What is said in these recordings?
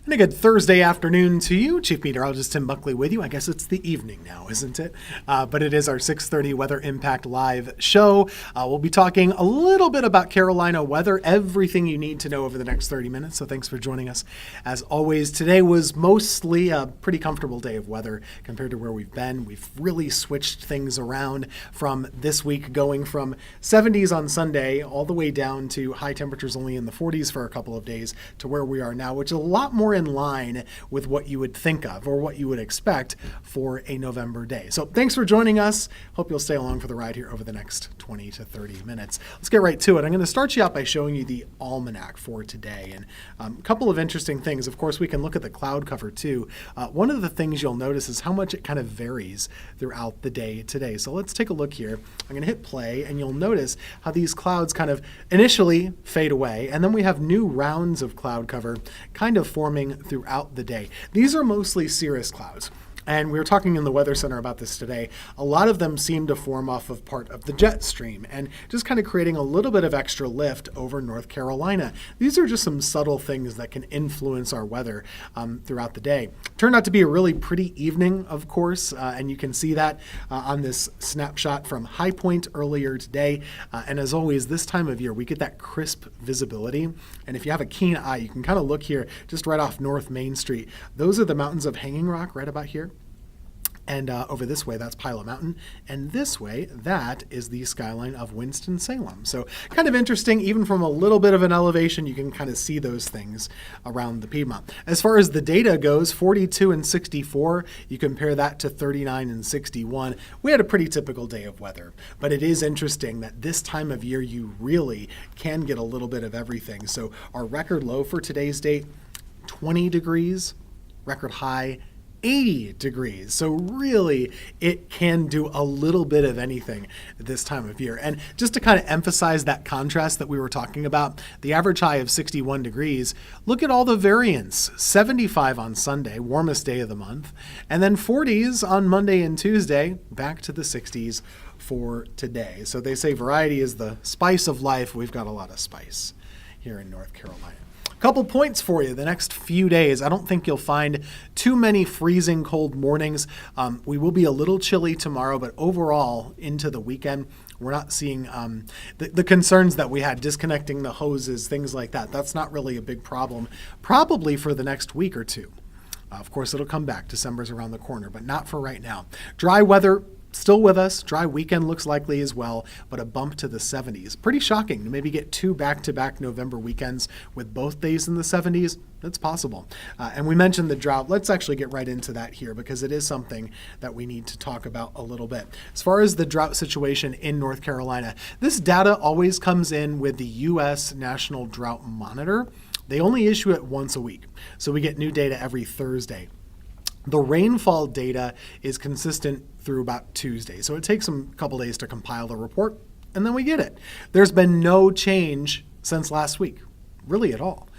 And a good Thursday afternoon to you. Chief Meteorologist Tim Buckley with you. I guess it's the evening now, isn't it? But it is our 6:30 Weather Impact Live show. We'll be talking a little bit about Carolina weather, everything you need to know over the next 30 minutes. So thanks for joining us. As always, today was mostly a pretty comfortable day of weather compared to where we've been. We've really switched things around from this week, going from 70s on Sunday all the way down to high temperatures only in the 40s for a couple of days to where we are now, which is a lot more in line with what you would think of or what you would expect for a November day. So thanks for joining us. Hope you'll stay along for the ride here over the next 20 to 30 minutes. Let's get right to it. I'm going to start you out by showing you the almanac for today. And a couple of interesting things. Of course, we can look at the cloud cover too. One of the things you'll notice is how much it kind of varies throughout the day today. So let's take a look here. I'm going to hit play and you'll notice how these clouds kind of initially fade away, and then we have new rounds of cloud cover kind of forming throughout the day. These are mostly cirrus clouds. And we were talking in the Weather Center about this today. A lot of them seem to form off of part of the jet stream and just kind of creating a little bit of extra lift over North Carolina. These are just some subtle things that can influence our weather throughout the day. Turned out to be a really pretty evening, of course, and you can see that on this snapshot from High Point earlier today. And as always, this time of year, we get that crisp visibility. And if you have a keen eye, you can kind of look here just right off North Main Street. Those are the mountains of Hanging Rock right about here. And over this way, that's Pilot Mountain. And this way, that is the skyline of Winston-Salem. So kind of interesting, even from a little bit of an elevation, you can kind of see those things around the Piedmont. As far as the data goes, 42 and 64, you compare that to 39 and 61. We had a pretty typical day of weather. But it is interesting that this time of year, you really can get a little bit of everything. So our record low for today's date, 20 degrees, record high, 80 degrees. So really, it can do a little bit of anything at this time of year. And just to kind of emphasize that contrast that we were talking about, the average high of 61 degrees, look at all the variance. 75 on Sunday, warmest day of the month, and then 40s on Monday and Tuesday, back to the 60s for today. So they say variety is the spice of life. We've got a lot of spice here in North Carolina. Couple points for you the next few days. I don't think you'll find too many freezing cold mornings. We will be a little chilly tomorrow, but overall into the weekend, we're not seeing the concerns that we had, disconnecting the hoses, things like that. That's not really a big problem, probably for the next week or two. Of course, it'll come back. December's around the corner, but not for right now. Dry weather still with us. Dry weekend looks likely as well, but a bump to the 70s. Pretty shocking to maybe get two back-to-back November weekends with both days in the 70s. That's possible. And we mentioned the drought. Let's actually get right into that here because it is something that we need to talk about a little bit. As far as the drought situation in North Carolina, this data always comes in with the U.S. National Drought Monitor. They only issue it once a week, so we get new data every Thursday. The rainfall data is consistent through about Tuesday, so it takes them a couple days to compile the report, and then we get it. There's been no change since last week, really at all.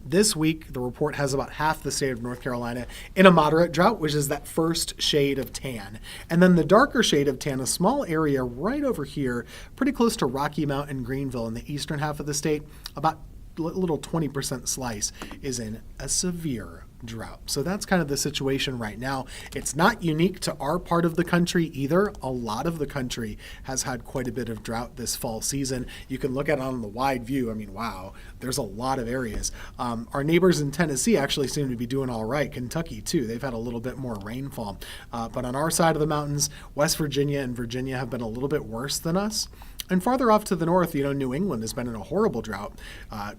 This week, the report has about half the state of North Carolina in a moderate drought, which is that first shade of tan. And then the darker shade of tan, a small area right over here, pretty close to Rocky Mount and Greenville in the eastern half of the state, about a little 20% slice is in a severe drought. So that's kind of the situation right now. It's not unique to our part of the country either. A lot of the country has had quite a bit of drought this fall season. You can look at it on the wide view. I mean, wow, there's a lot of areas. Our neighbors in Tennessee actually seem to be doing all right. Kentucky too. They've had a little bit more rainfall. But on our side of the mountains, West Virginia and Virginia have been a little bit worse than us. And farther off to the north, New England has been in a horrible drought.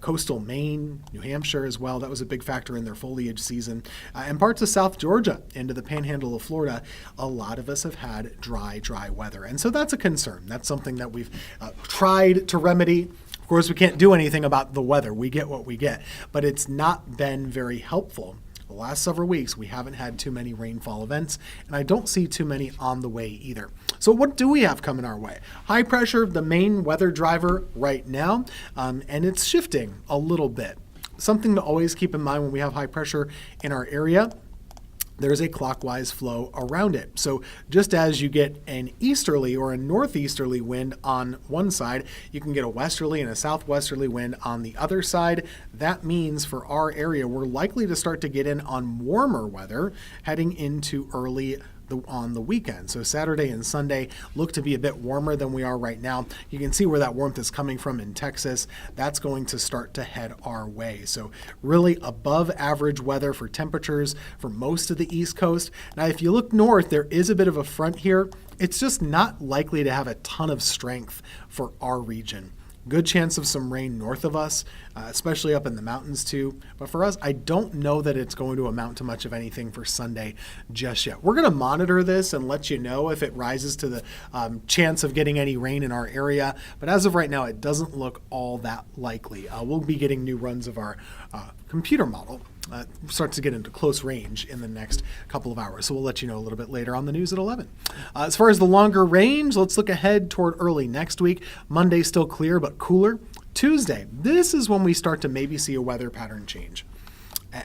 Coastal Maine, New Hampshire as well. That was a big factor in their foliage season. And parts of South Georgia into the panhandle of Florida, a lot of us have had dry weather. And so that's a concern. That's something that we've tried to remedy. Of course, we can't do anything about the weather. We get what we get. But it's not been very helpful. The last several weeks, we haven't had too many rainfall events, and I don't see too many on the way either. So what do we have coming our way? High pressure, the main weather driver right now, and it's shifting a little bit. Something to always keep in mind when we have high pressure in our area. there's a clockwise flow around it. So just as you get an easterly or a northeasterly wind on one side, you can get a westerly and a southwesterly wind on the other side. That means for our area, we're likely to start to get in on warmer weather heading into early on the weekend. So Saturday and Sunday look to be a bit warmer than we are right now. You can see where that warmth is coming from in Texas. That's going to start to head our way. So really above average weather for temperatures for most of the East Coast. Now, if you look north, there is a bit of a front here. It's just not likely to have a ton of strength for our region. Good chance of some rain north of us, especially up in the mountains too. But for us, I don't know that it's going to amount to much of anything for Sunday just yet. We're going to monitor this and let you know if it rises to the chance of getting any rain in our area. But as of right now, it doesn't look all that likely. We'll be getting new runs of our computer model. Starts to get into close range in the next couple of hours. So we'll let you know a little bit later on the news at 11. As far as the longer range, let's look ahead toward early next week. Monday still clear but cooler. Tuesday, this is when we start to maybe see a weather pattern change.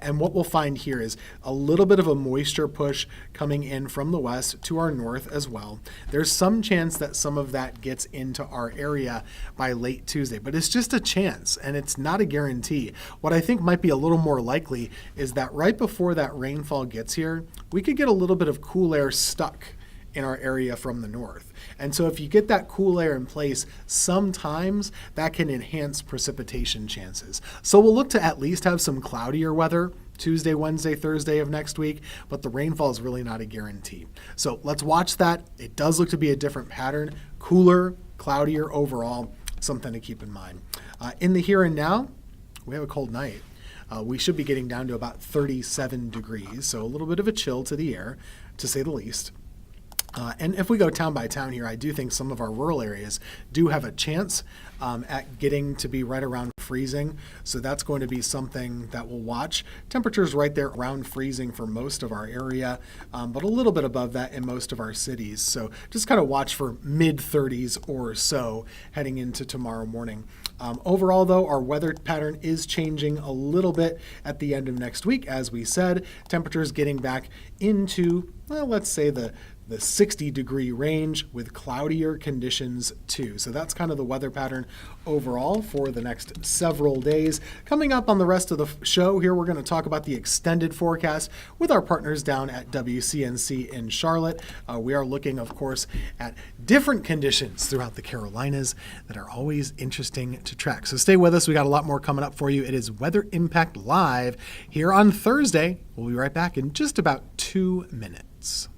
And what we'll find here is a little bit of a moisture push coming in from the west to our north as well. There's some chance that some of that gets into our area by late Tuesday, but it's just a chance and it's not a guarantee. What I think might be a little more likely is that right before that rainfall gets here, we could get a little bit of cool air stuck in our area from the north. And so if you get that cool air in place, sometimes that can enhance precipitation chances. So we'll look to at least have some cloudier weather Tuesday, Wednesday, Thursday of next week, but the rainfall is really not a guarantee. So let's watch that. It does look to be a different pattern, cooler, cloudier overall, something to keep in mind. In the here and now, we have a cold night. We should be getting down to about 37 degrees, so a little bit of a chill to the air, to say the least. And if we go town by town here, I do think some of our rural areas do have a chance at getting to be right around freezing. So that's going to be something that we'll watch. Temperatures right there around freezing for most of our area, but a little bit above that in most of our cities. So just kind of watch for mid-30s or so heading into tomorrow morning. Overall, though, our weather pattern is changing a little bit at the end of next week. As we said, temperatures getting back into, well, let's say the 60-degree range with cloudier conditions too. So that's kind of the weather pattern overall for the next several days. Coming up on the rest of the show here, we're going to talk about the extended forecast with our partners down at WCNC in Charlotte. We are looking, of course, at different conditions throughout the Carolinas that are always interesting to track. So stay with us. We got a lot more coming up for you. It is Weather Impact Live here on Thursday. We'll be right back in just about 2 minutes.